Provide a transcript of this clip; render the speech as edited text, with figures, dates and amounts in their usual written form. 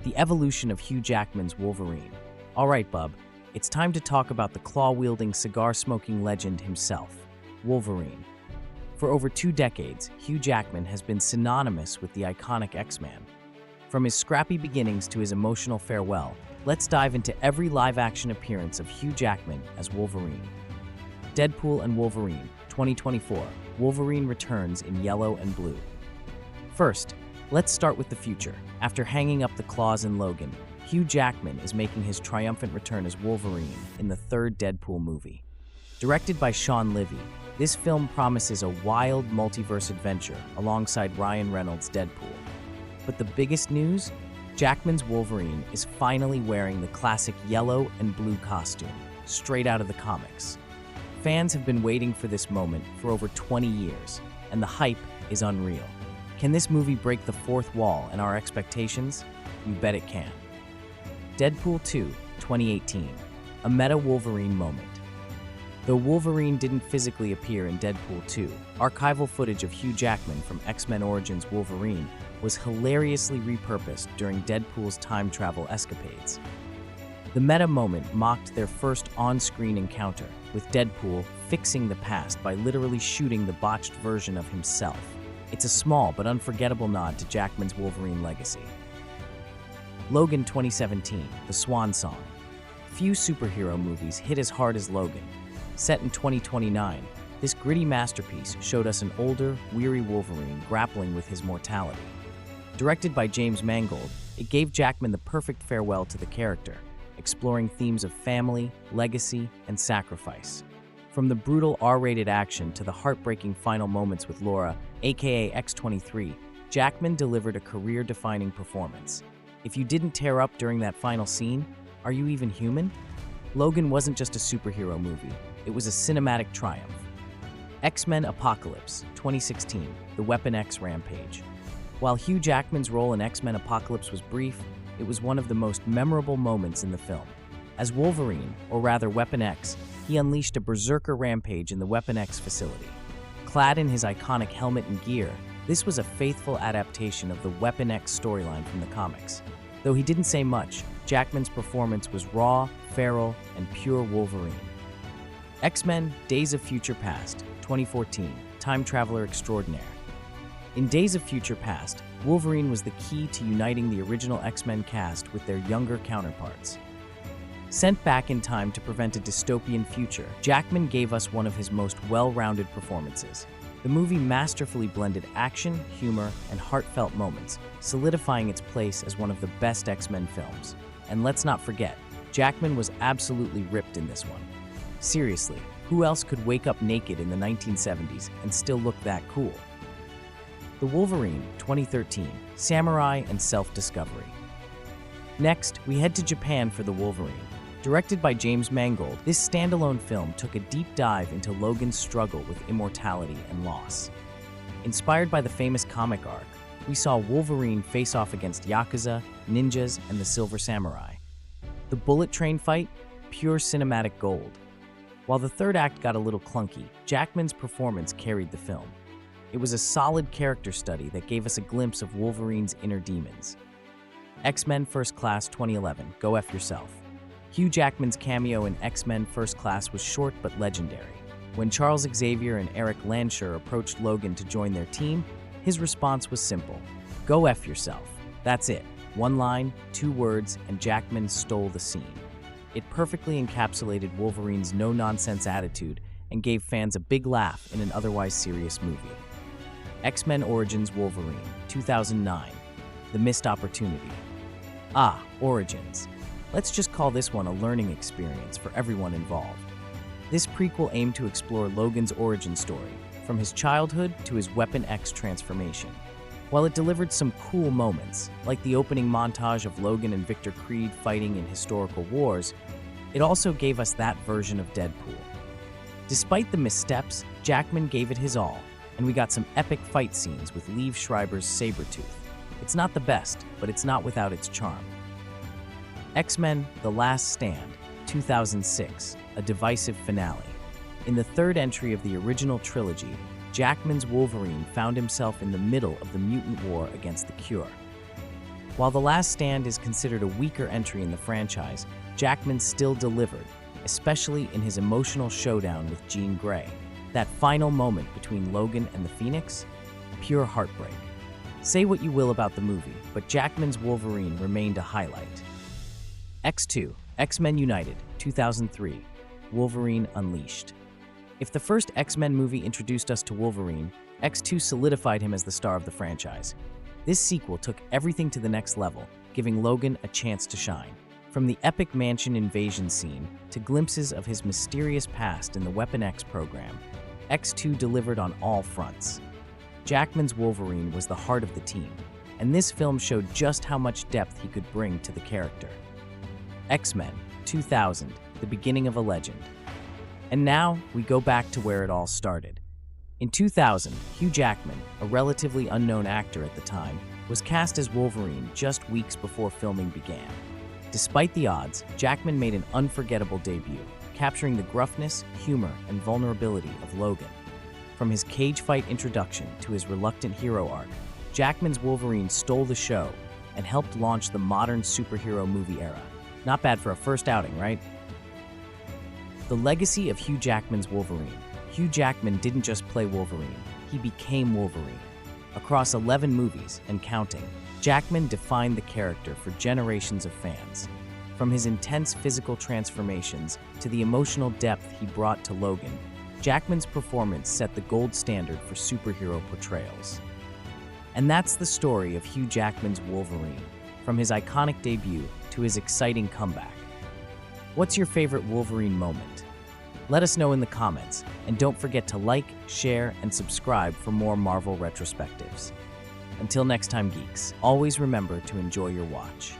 the evolution of Hugh Jackman's Wolverine. All right, bub, it's time to talk about the claw-wielding, cigar-smoking legend himself, Wolverine. For over 2 decades, Hugh Jackman has been synonymous with the iconic X-Man. From his scrappy beginnings to his emotional farewell, let's dive into every live-action appearance of Hugh Jackman as Wolverine. Deadpool and Wolverine, 2024. Wolverine returns in yellow and blue. First, let's start with the future. After hanging up the claws in Logan, Hugh Jackman is making his triumphant return as Wolverine in the 3rd Deadpool movie. Directed by Sean Levy, this film promises a wild multiverse adventure alongside Ryan Reynolds' Deadpool. But the biggest news? Jackman's Wolverine is finally wearing the classic yellow and blue costume, straight out of the comics. Fans have been waiting for this moment for over 20 years, and the hype is unreal. Can this movie break the 4th wall and our expectations? You bet it can. Deadpool 2, 2018. A meta-Wolverine moment. Though Wolverine didn't physically appear in Deadpool 2, archival footage of Hugh Jackman from X-Men Origins Wolverine was hilariously repurposed during Deadpool's time travel escapades. The meta moment mocked their first on-screen encounter, with Deadpool fixing the past by literally shooting the botched version of himself. It's a small but unforgettable nod to Jackman's Wolverine legacy. Logan 2017, the Swan Song. Few superhero movies hit as hard as Logan. Set in 2029, this gritty masterpiece showed us an older, weary Wolverine grappling with his mortality. Directed by James Mangold, it gave Jackman the perfect farewell to the character, exploring themes of family, legacy, and sacrifice. From the brutal R-rated action to the heartbreaking final moments with Laura, aka X-23, Jackman delivered a career-defining performance. If you didn't tear up during that final scene, are you even human? Logan wasn't just a superhero movie, it was a cinematic triumph. X-Men Apocalypse, 2016, The Weapon X Rampage. While Hugh Jackman's role in X-Men Apocalypse was brief, it was one of the most memorable moments in the film. As Wolverine, or rather Weapon X, he unleashed a berserker rampage in the Weapon X facility. Clad in his iconic helmet and gear, this was a faithful adaptation of the Weapon X storyline from the comics. Though he didn't say much, Jackman's performance was raw, feral, and pure Wolverine. X-Men Days of Future Past, 2014, Time Traveler Extraordinaire. In Days of Future Past, Wolverine was the key to uniting the original X-Men cast with their younger counterparts. Sent back in time to prevent a dystopian future, Jackman gave us one of his most well-rounded performances. The movie masterfully blended action, humor, and heartfelt moments, solidifying its place as one of the best X-Men films. And let's not forget, Jackman was absolutely ripped in this one. Seriously, who else could wake up naked in the 1970s and still look that cool? The Wolverine, 2013, Samurai and Self-Discovery. Next, we head to Japan for The Wolverine. Directed by James Mangold, this standalone film took a deep dive into Logan's struggle with immortality and loss. Inspired by the famous comic arc, we saw Wolverine face off against Yakuza, ninjas, and the Silver Samurai. The bullet train fight? Pure cinematic gold. While the 3rd act got a little clunky, Jackman's performance carried the film. It was a solid character study that gave us a glimpse of Wolverine's inner demons. X-Men First Class 2011, Go F Yourself. Hugh Jackman's cameo in X-Men First Class was short but legendary. When Charles Xavier and Eric Lansher approached Logan to join their team, his response was simple: go F yourself. That's it. 1 line, 2 words, and Jackman stole the scene. It perfectly encapsulated Wolverine's no-nonsense attitude and gave fans a big laugh in an otherwise serious movie. X-Men Origins Wolverine, 2009, The Missed Opportunity. Ah, Origins. Let's just call this one a learning experience for everyone involved. This prequel aimed to explore Logan's origin story, from his childhood to his Weapon X transformation. While it delivered some cool moments, like the opening montage of Logan and Victor Creed fighting in historical wars, it also gave us that version of Deadpool. Despite the missteps, Jackman gave it his all, and we got some epic fight scenes with Liev Schreiber's Sabretooth. It's not the best, but it's not without its charm. X-Men The Last Stand, 2006, a divisive finale. In the 3rd entry of the original trilogy, Jackman's Wolverine found himself in the middle of the mutant war against the Cure. While The Last Stand is considered a weaker entry in the franchise, Jackman still delivered, especially in his emotional showdown with Jean Grey. That final moment between Logan and the Phoenix? Pure heartbreak. Say what you will about the movie, but Jackman's Wolverine remained a highlight. X2, X-Men United, 2003, Wolverine Unleashed. If the first X-Men movie introduced us to Wolverine, X2 solidified him as the star of the franchise. This sequel took everything to the next level, giving Logan a chance to shine. From the epic mansion invasion scene to glimpses of his mysterious past in the Weapon X program, X2 delivered on all fronts. Jackman's Wolverine was the heart of the team, and this film showed just how much depth he could bring to the character. X-Men, 2000, the beginning of a legend. And now, we go back to where it all started. In 2000, Hugh Jackman, a relatively unknown actor at the time, was cast as Wolverine just weeks before filming began. Despite the odds, Jackman made an unforgettable debut, capturing the gruffness, humor, and vulnerability of Logan. From his cage fight introduction to his reluctant hero arc, Jackman's Wolverine stole the show and helped launch the modern superhero movie era. Not bad for a first outing, right? The legacy of Hugh Jackman's Wolverine. Hugh Jackman didn't just play Wolverine, he became Wolverine. Across 11 movies and counting, Jackman defined the character for generations of fans. From his intense physical transformations to the emotional depth he brought to Logan, Jackman's performance set the gold standard for superhero portrayals. And that's the story of Hugh Jackman's Wolverine, from his iconic debut to his exciting comeback. What's your favorite Wolverine moment? Let us know in the comments, and don't forget to like, share, and subscribe for more Marvel retrospectives. Until next time, geeks, always remember to enjoy your watch.